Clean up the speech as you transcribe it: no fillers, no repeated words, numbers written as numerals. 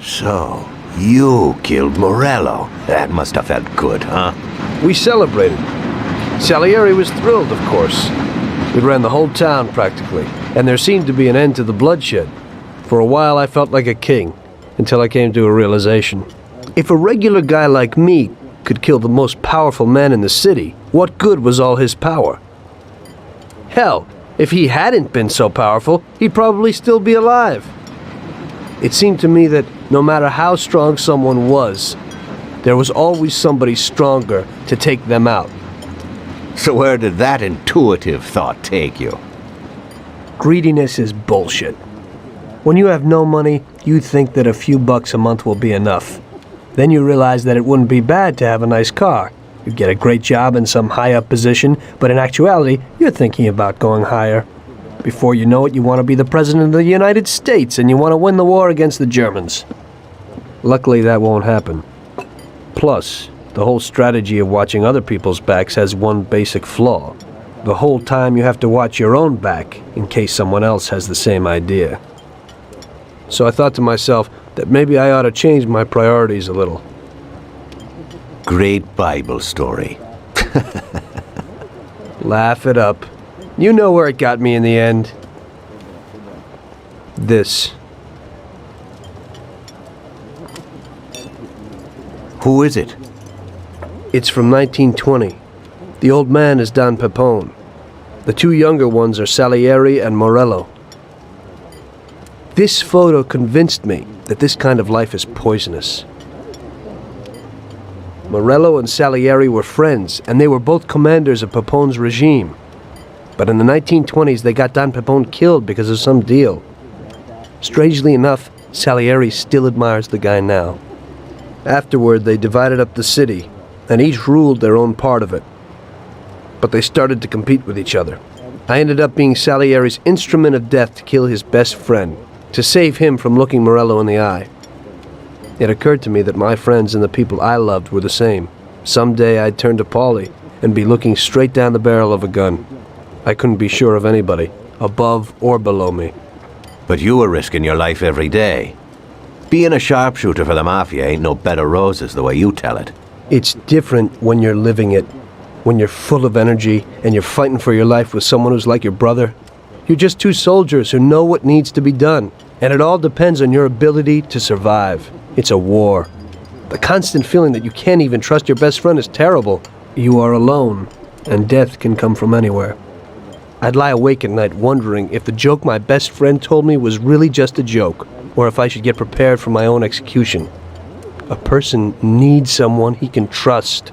So, you killed Morello. That must have felt good, huh? We celebrated. Salieri was thrilled, of course. We ran the whole town, practically, and there seemed to be an end to the bloodshed. For a while, I felt like a king, until I came to a realization. If a regular guy like me could kill the most powerful man in the city, what good was all his power? Hell, if he hadn't been so powerful, he'd probably still be alive. It seemed to me that no matter how strong someone was, there was always somebody stronger to take them out. So where did that intuitive thought take you? Greediness is bullshit. When you have no money, you think that a few bucks a month will be enough. Then you realize that it wouldn't be bad to have a nice car. You'd get a great job in some high-up position, but in actuality, you're thinking about going higher. Before you know it, you want to be the President of the United States, and you want to win the war against the Germans. Luckily, that won't happen. Plus, the whole strategy of watching other people's backs has one basic flaw. The whole time you have to watch your own back, in case someone else has the same idea. So I thought to myself that maybe I ought to change my priorities a little. Great Bible story. Laugh it up. You know where it got me in the end. This. Who is it? It's from 1920. The old man is Don Pepone. The two younger ones are Salieri and Morello. This photo convinced me that this kind of life is poisonous. Morello and Salieri were friends, and they were both commanders of Pepone's regime. But in the 1920s, they got Don Pepone killed because of some deal. Strangely enough, Salieri still admires the guy now. Afterward, they divided up the city, and each ruled their own part of it. But they started to compete with each other. I ended up being Salieri's instrument of death to kill his best friend, to save him from looking Morello in the eye. It occurred to me that my friends and the people I loved were the same. Someday I'd turn to Paulie and be looking straight down the barrel of a gun. I couldn't be sure of anybody, above or below me. But you were risking your life every day. Being a sharpshooter for the Mafia ain't no bed of roses the way you tell it. It's different when you're living it. When you're full of energy and you're fighting for your life with someone who's like your brother. You're just two soldiers who know what needs to be done, and it all depends on your ability to survive. It's a war. The constant feeling that you can't even trust your best friend is terrible. You are alone, and death can come from anywhere. I'd lie awake at night wondering if the joke my best friend told me was really just a joke, or if I should get prepared for my own execution. A person needs someone he can trust.